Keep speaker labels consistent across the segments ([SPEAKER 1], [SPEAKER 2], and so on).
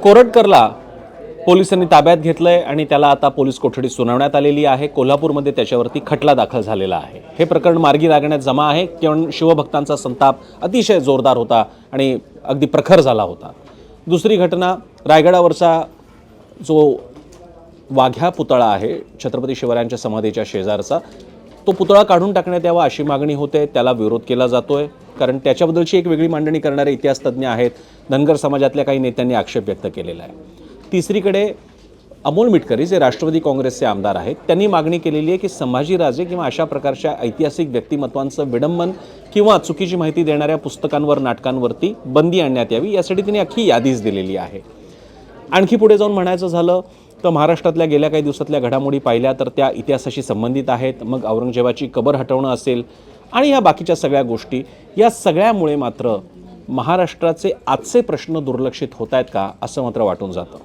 [SPEAKER 1] कोरटकरला पोलिसांनी ताब्यात घेतलंय आणि त्याला आता पोलीस कोठडी सुनावण्यात आलेली आहे। कोल्हापूरमध्ये त्याच्यावरती खटला दाखल झालेला आहे। हे प्रकरण मार्गी लागण्यात जमा आहे कारण शिवभक्तांचा संताप अतिशय जोरदार होता आणि अगदी प्रखर झाला होता। दुसरी घटना रायगडावरचा जो वाघ्या पुतळा आहे छत्रपती शिवरायांच्या समाधीच्या शेजारचा, तो पुतळा काढून टाकण्यात यावा अशी मागणी होते। त्याला विरोध केला जातोय कारण त्याच्याबद्दलची एक वेगळी मांडणी करणारे इतिहासतज्ञ आहेत। धनगर समाजातल्या काही नेत्यांनी आक्षेप व्यक्त केलेला आहे। तिसरीकडे अमोल मिटकरी जे राष्ट्रवादी काँग्रेसचे आमदार आहेत त्यांनी मागणी केलेली आहे की संभाजीराजे किंवा अशा प्रकारच्या ऐतिहासिक व्यक्तिमत्वांचं विडंबन किंवा चुकीची माहिती देणाऱ्या पुस्तकांवर नाटकांवरती बंदी आणण्यात यावी, यासाठी त्यांनी अख्खी यादीच दिलेली आहे। आणखी पुढे जाऊन म्हणायचं झालं तर महाराष्ट्रातल्या गेल्या काही दिवसातल्या घडामोडी पाहिल्या तर त्या इतिहासाशी संबंधित आहेत। मग औरंगजेबाची कबर हटवणं असेल आणि ह्या बाकीच्या सगळ्या गोष्टी, या सगळ्यामुळे मात्र महाराष्ट्राचे आजचे प्रश्न दुर्लक्षित होत आहेत का असं मात्र वाटून जातं।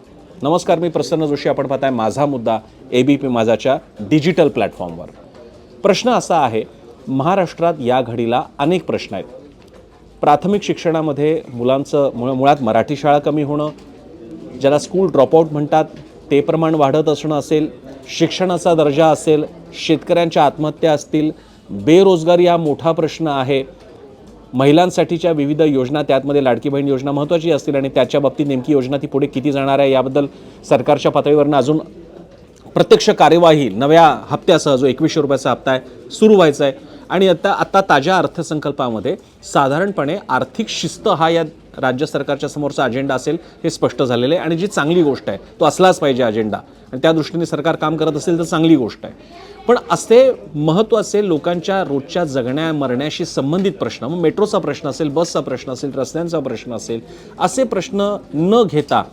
[SPEAKER 1] नमस्कार, मी प्रसन्न जोशी, आपण पाहताय माझा मुद्दा ABP माझाच्या डिजिटल प्लॅटफॉर्मवर। प्रश्न असा आहे, महाराष्ट्रात या घडीला अनेक प्रश्न आहेत। प्राथमिक शिक्षणामध्ये मुलांचं मुळात मराठी शाळा कमी होणं, ज्याला स्कूल ड्रॉपआउट म्हणतात ते प्रमाण वाढत असणं असेल, शिक्षणाचा दर्जा असेल, शेतकऱ्यांच्या आत्महत्या असतील, बेरोजगारी हा मोठा प्रश्न आहे, महिलांसाठीच्या विविध योजना त्यातमध्ये लाडकी बहीण योजना महत्त्वाची असतील आणि त्याच्या बाबतीत नेमकी योजना ती पुढे किती जाणार आहे याबद्दल सरकारच्या पातळीवरनं अजून प्रत्यक्ष कार्यवाही नव्या हप्त्यासह जो 2100 रुपयाचा हप्ता आहे सुरू व्हायचा आहे। आणि आता ताज्या अर्थसंकल्पामध्ये साधारणपणे आर्थिक शिस्त हा या राज्य सरकारच्या समोरचा अजेंडा असेल हे स्पष्ट झालेलं आहे आणि जी चांगली गोष्ट आहे, तो असलाच पाहिजे अजेंडा आणि त्या दृष्टीने सरकार काम करत असेल तर चांगली गोष्ट आहे। पण असे महत्त्वाचे लोकांच्या रोजच्या जगण्या मरण्याशी संबंधित प्रश्न, मग मेट्रोचा प्रश्न असेल, बसचा प्रश्न असेल, रस्त्यांचा प्रश्न असेल, असे प्रश्न न घेता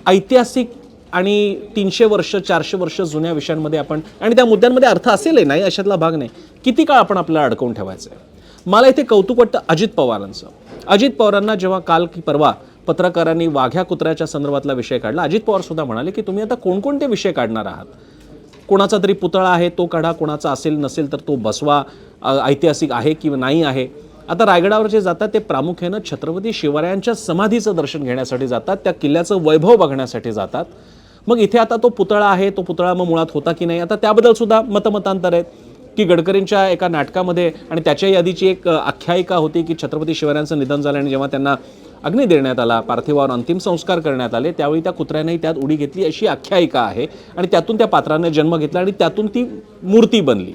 [SPEAKER 1] ऐतिहासिक आणि 300 वर्ष 400 वर्ष जुन्या विषयांमध्ये आपण, आणि त्या मुद्द्यांमध्ये अर्थ असेलही नाही अशातला भाग नाही, किती काळ आपण आपल्याला अडकवून ठेवायचं आहे। मला इथे कौतुक वाटतं अजित पवारांचं। अजित पवारांना जेव्हा काल की परवा पत्रकारांनी वाघ्या कुत्र्याच्या संदर्भातला विषय काढला, अजित पवार सुद्धा म्हणाले की तुम्ही आता कोणकोणते विषय काढणार आहात, कोणाचा तरी पुतळा आहे तो काढा, कोणाचा असेल नसेल तर तो बसवा, ऐतिहासिक आहे किंवा नाही आहे। आता रायगडावर जे जातात ते प्रामुख्यानं छत्रपती शिवरायांच्या समाधीचं दर्शन घेण्यासाठी जातात, त्या किल्ल्याचं वैभव बघण्यासाठी जातात। मग इथे आता तो पुतळा आहे, तो पुतळा मग मुळात होता की नाही, आता त्याबद्दल सुद्धा मतमतांतर आहेत की गडकरींच्या एका नाटकामध्ये आणि त्याच्या यादीची एक आख्यायिका होती की छत्रपती शिवरायांचं निधन झालं आणि जेव्हा त्यांना अग्नी देण्यात आला, पार्थिवावर अंतिम संस्कार करण्यात आले, त्यावेळी त्या कुत्र्यानेही त्यात उडी घेतली अशी आख्यायिका आहे आणि त्यातून त्या पात्राने जन्म घेतला आणि त्यातून ती मूर्ती बनली।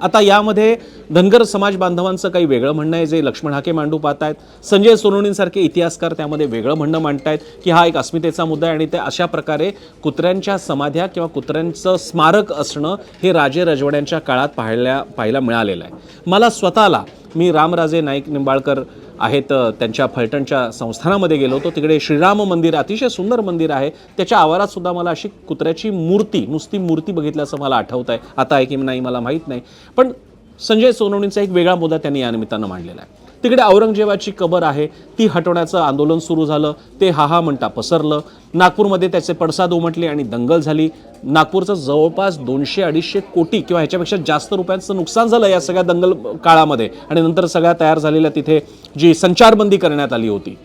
[SPEAKER 1] आता यामध्ये धनगर समाज बांधवांचं काही वेगळं म्हणणं आहे जे लक्ष्मण हाके मांडू पाहत आहेत, संजय सोनवणेंसारखे इतिहासकार त्यामध्ये वेगळं म्हणणं मांडतायत की हा एक अस्मितेचा मुद्दा आहे आणि ते अशा प्रकारे कुत्र्यांच्या समाध्या किंवा कुत्र्यांचं स्मारक असणं हे राजे रजवाड्यांच्या काळात पाहायला मिळालेलं आहे। मला स्वतःला, मी रामराजे नाईक निंबाळकर आहेत त्यांच्या फलटणच्या संस्थानामध्ये गेलो होतो, तिकडे श्रीराम मंदिर अतिशय सुंदर मंदिर आहे, त्याच्या आवारात सुद्धा मला अशी कुत्र्याची मूर्ती, नुसती मूर्ती बघितल्याचं मला आठवत आहे, आता आहे की नाही मला माहीत नाही। पण संजय सोनवणेंचा एक वेगळा मुद्दा त्यांनी या निमित्तानं मांडलेला आहे। तिकडे औरंगजेबाची कबर आहे ती हटवण्याचं आंदोलन सुरू झालं, ते हा म्हणता पसरलं, नागपूरमध्ये त्याचे पडसाद उमटले आणि दंगल झाली। नागपूरचं जवळपास 200-250 कोटी किंवा ह्याच्यापेक्षा जास्त रुपयांचं नुकसान झालं या सगळ्या दंगल काळामध्ये आणि नंतर सगळ्या तयार झालेल्या तिथे जी संचारबंदी करण्यात आली होती।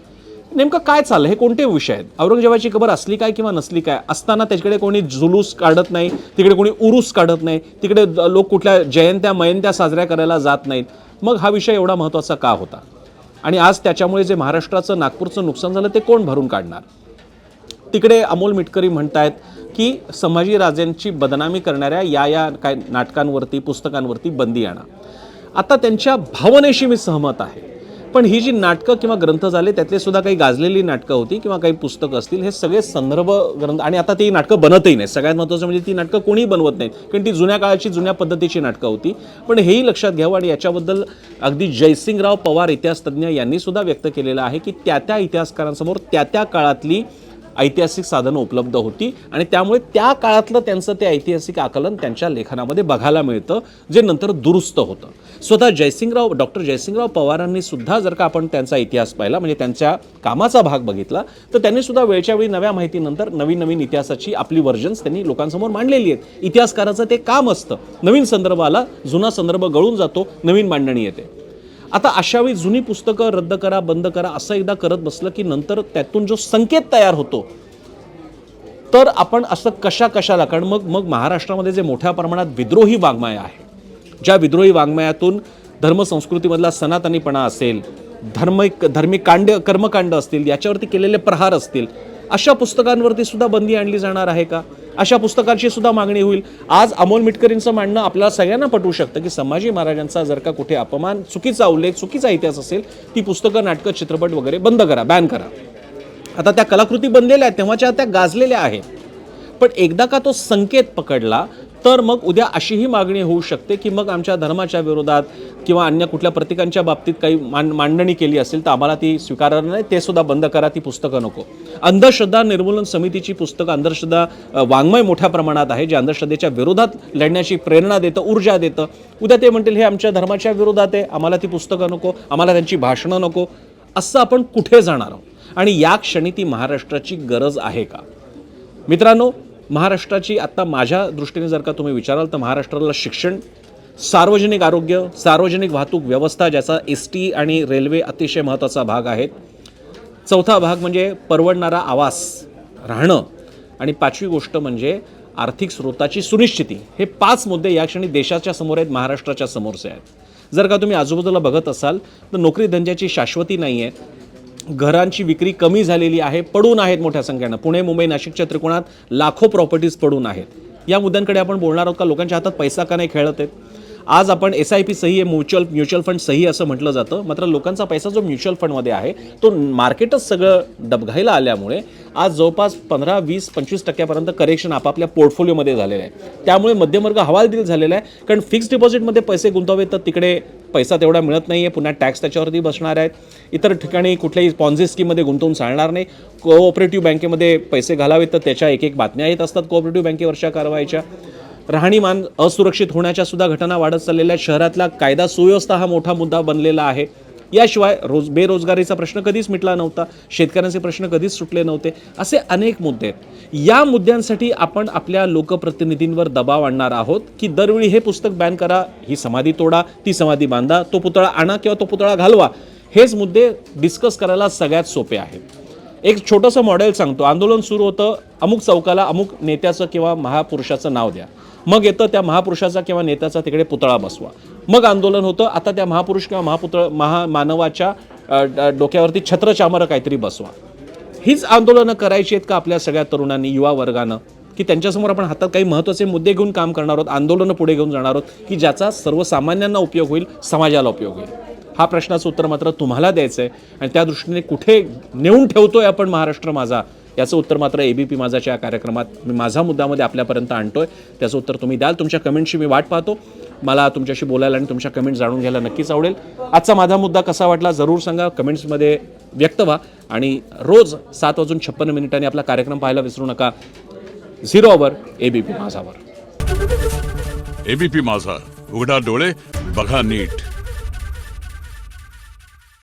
[SPEAKER 1] नेमकं काय चाललं, हे कोणते विषय आहेत? औरंगजेबाची कबर असली काय किंवा नसली काय असताना त्याच्याकडे कोणी जुलूस काढत नाही, तिकडे कोणी उरूस काढत नाही, तिकडे लोक कुठल्या जयंत्या मयंत्या साजऱ्या करायला जात नाहीत, मग हा विषय एवढा महत्त्वाचा का होता? आणि आज त्याच्यामुळे जे महाराष्ट्राचं नागपूरचं नुकसान झालं ते कोण भरून काढणार? तिकडे अमोल मिटकरी म्हणतायत की संभाजीराजेंची बदनामी करणाऱ्या या काय नाटकांवरती, पुस्तकांवरती बंदी आणा। आता त्यांच्या भावनेशी मी सहमत आहे, पण ही जी नाटकं किंवा ग्रंथ झाले त्यातले सुद्धा काही गाजलेली नाटकं होती किंवा काही पुस्तकं असतील, हे सगळे संदर्भ ग्रंथ, आणि आता ती नाटकं बनतही नाही। सगळ्यात महत्त्वाचं म्हणजे ती नाटकं कोणीही बनवत नाहीत कारण ती जुन्या काळाची, जुन्या पद्धतीची नाटकं होती। पण हेही लक्षात घ्यावं आणि याच्याबद्दल अगदी जयसिंगराव पवार इतिहासतज्ञ यांनी सुद्धा व्यक्त केलेलं आहे की त्या इतिहासकारांसमोर त्या काळातली ऐतिहासिक साधनं उपलब्ध होती आणि त्यामुळे त्या काळातलं त्यांचं ते ऐतिहासिक आकलन त्यांच्या लेखनामध्ये बघायला मिळतं, जे नंतर दुरुस्त होतं। स्वतः डॉक्टर जयसिंगराव पवारांनी सुद्धा जर का आपण त्यांचा इतिहास पाहिला, म्हणजे त्यांच्या कामाचा भाग बघितला, तर त्यांनी सुद्धा वेळच्या वेळी नव्या माहितीनंतर नवीन इतिहासाची आपली व्हर्जन्स त्यांनी लोकांसमोर मांडलेली आहेत। इतिहासकाराचं ते काम असतं, नवीन संदर्भ आला, जुना संदर्भ गळून जातो, नवीन मांडणी येते। आता अशावेळी जुनी पुस्तकं रद्द करा, बंद करा असं एकदा करत बसलं की नंतर त्यातून जो संकेत तयार होतो तर आपण असं कशाला, कारण मग महाराष्ट्रामध्ये जे मोठ्या प्रमाणात विद्रोही वाङ्मय आहे, ज्या विद्रोही वाङ्मयातून धर्मसंस्कृतीमधला सनातनीपणा असेल, धार्मिक कर्मकांड असतील, याच्यावरती केलेले प्रहार असतील, अशा पुस्तकांवरती सुद्धा बंदी आणली जाणार आहे का? अशा पुस्तकांची सुद्धा मागणी होईल. आज अमोल मिटकरींचं म्हणणं आपल्याला सगळ्यांना पटवू शकतं की संभाजी महाराजांचा जर का कुठे अपमान, चुकीचा उल्लेख, चुकीचा इतिहास असेल, ती पुस्तकं, नाटकं, चित्रपट वगैरे बंद करा, बॅन करा. आता त्या कलाकृती बनलेल्या आहेत, तेव्हाच्या त्या गाजलेल्या आहेत. पण एकदा का तो संकेत पकडला तर मग उद्या अशीही मागणी होऊ शकते की मग आमच्या धर्माच्या विरोधात किंवा अन्य कुठल्या प्रतीकांच्या बाबतीत काही मांडणी केली असेल तर आम्हाला ती स्वीकारणार नाही, ते सुद्धा बंद करा, ती पुस्तकं नको. अंधश्रद्धा निर्मूलन समितीची पुस्तकं, अंधश्रद्धा वाङ्मय मोठ्या प्रमाणात आहे, जे अंधश्रद्धेच्या विरोधात लढण्याची प्रेरणा देतं, ऊर्जा देतं. उद्या ते म्हणतील हे आमच्या धर्माच्या विरोधात आहे, आम्हाला ती पुस्तकं नको, आम्हाला त्यांची भाषणं नको. असं आपण कुठे जाणार आहोत? आणि या क्षणी ती महाराष्ट्राची गरज आहे का? मित्रांनो, महाराष्ट्राची आत्ता माझ्या दृष्टीने जर का तुम्ही विचाराल तर महाराष्ट्राला शिक्षण, सार्वजनिक आरोग्य, सार्वजनिक वाहतूक व्यवस्था, ज्याचा एसटी आणि रेल्वे अतिशय महत्त्वाचा भाग आहे. चौथा भाग म्हणजे परवडणारा आवास, राहणं, आणि पाचवी गोष्ट म्हणजे आर्थिक स्रोताची सुनिश्चिती. हे 5 मुद्दे या क्षणी देशाच्या समोर आहेत, महाराष्ट्राच्या समोरचे आहेत. जर का तुम्ही आजूबाजूला बघत असाल तर नोकरी धंद्याची शाश्वती नाही आहे, घरांची विक्री कमी झालेली आहे, पडून आहेत मोठ्या संख्येनं. पुणे, मुंबई, नाशिकच्या त्रिकोणात लाखो प्रॉपर्टीज पडून आहेत. या मुद्द्यांकडे आपण बोलणार आहोत का? लोकांच्या हातात पैसा का नाही खेळत आहेत? आज आपण SIP सही आहे, म्युच्युअल फंड सही असं म्हटलं जातं, मात्र लोकांचा पैसा जो म्युच्युअल फंडमध्ये आहे तो मार्केटच सगळं डबघाईला आल्यामुळे आज जवळपास 15, 20, 25% करेक्शन आपापल्या पोर्टफोलिओमध्ये झालेलं आहे. त्यामुळे मध्यमवर्ग हवालदिल झालेला आहे, कारण फिक्स्ड डिपॉझिटमध्ये पैसे गुंतवावे तर तिकडे पैसा तेवढा मिळत नाही आहे, पुन्हा टॅक्स त्याच्यावरती बसणार आहेत. इतर ठिकाणी कुठल्याही पॉन्झी स्कीममध्ये गुंतवून चालणार नाही. कोऑपरेटिव्ह बँकेमध्ये पैसे घालावेत तर त्याच्या एक बातम्या येत असतात कोऑपरेटिव्ह बँकेवरच्या कारवाईच्या. राहणीमान असुरक्षित होण्याच्या सुद्धा घटना वाढत चाललेल्या, शहरातला कायदा सुव्यवस्था हा मोठा मुद्दा बनलेला आहे. याशिवाय बेरोजगारीचा प्रश्न कधीच मिटला नव्हता, शेतकऱ्यांचे प्रश्न कधीच सुटले नव्हते. असे अनेक मुद्दे आहेत. या मुद्द्यांसाठी आपण आपल्या लोकप्रतिनिधींवर दबाव आणणार आहोत की दरवेळी हे पुस्तक बॅन करा, ही समाधी तोडा, ती समाधी बांधा, तो पुतळा आणा किंवा तो पुतळा घालवा. हेच मुद्दे डिस्कस करायला सगळ्यात सोपे आहेत. एक छोटंसं मॉडेल सांगतो. आंदोलन सुरू होतं, अमुक चौकाला अमुक नेत्याचं किंवा महापुरुषाचं नाव द्या, मग येतं त्या महापुरुषाचा किंवा नेत्याचा तिकडे पुतळा बसवा, मग आंदोलन होतं, आता त्या महापुरुष किंवा महामानवाच्या डोक्यावरती छत्रचामर काहीतरी बसवा. हीच आंदोलनं करायची आहेत का आपल्या सगळ्या तरुणांनी, युवा वर्गानं, की त्यांच्यासमोर आपण हातात काही महत्त्वाचे मुद्दे घेऊन काम करणार आहोत, आंदोलनं पुढे घेऊन जाणार आहोत की ज्याचा सर्वसामान्यांना उपयोग होईल, समाजाला उपयोग होईल? हा प्रश्नाचं उत्तर मात्र तुम्हाला द्यायचं आहे. आणि त्या दृष्टीने कुठे नेऊन ठेवतोय आपण महाराष्ट्र माझा, याचं उत्तर मात्र ABP माझाच्या या कार्यक्रमात मी माझा मुद्द्यामध्ये आपल्यापर्यंत आणतोय. त्याचं उत्तर तुम्ही द्याल. तुमच्या कमेंटशी मी वाट पाहतो. मला तुमच्याशी बोलायला आणि तुमच्या कमेंट जाणून घ्यायला नक्कीच आवडेल. आजचा माझा मुद्दा कसा वाटला जरूर सांगा, कमेंट्समध्ये व्यक्त व्हा. आणि रोज 7:56 आपला कार्यक्रम पाहायला विसरू नका. 0 वर ABP माझावर.
[SPEAKER 2] ABP माझा, उघडा डोळे बघा नीट.